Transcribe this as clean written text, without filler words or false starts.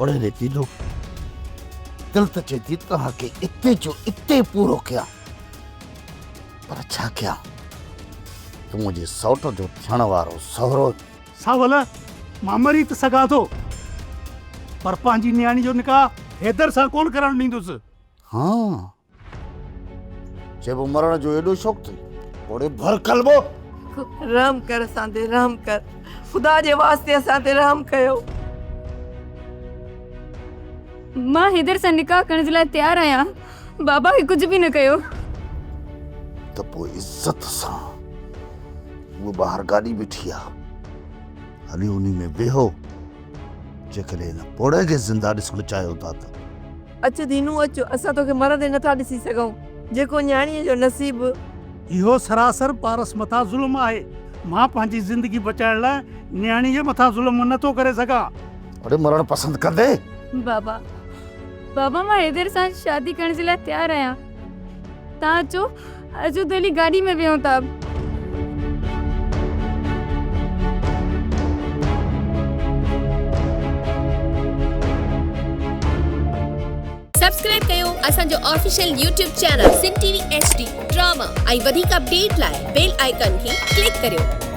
ओड़े रे तीलो दिल त चेती तव्हां खे इते जो इते पूरो कया पर छा कया तूं मुंहिंजे सौट जो थियण वारो सहुरो सावल मां मरी त सघां थो पर पंहिंजी नियाणी जो निकाह हैदर सां कोन करणु ॾींदुसि। हाँ चइबो मरण जो एॾो शौक़ु थी ओड़े भर कलबो रहम कर असांते रहम कर खुदा जे वास्ते असांते रहम कयो। मां हैदर सां निकाह करण जे लाइ तयार आहियां। बाबा खे कुझु बि न कयो। त पोइ इज़त सां वो ॿाहिरि गाॾी बीठी आहे हली उन में वेहो जेकॾहिं हिन पोड़े खे ज़िंदा ॾिसणु चाहियो था त अचु दीनू अचु असां तोखे मरंदे नथा ॾिसी सघूं जेको न्याणीअ जो नसीब। इहो सरासर पारस मथां ज़ुल्म आहे। मां पंहिंजी ज़िंदगी बचाइण लाइ न्याणी जे मथां ज़ुल्म नथो करे सघां। अरे मरण पसंदि कंदे बाबा बाबा मां हैदर सां शादी करण जे लाइ तयार आहियां। तव्हां अचो अचो दिल्ली गाॾी में वियूं था। सब्सक्राइब कयो असांजो official YouTube channel Singh TV HD drama ऐं वधीक अपडेट लाइ बेल आइकन खे क्लिक करियो।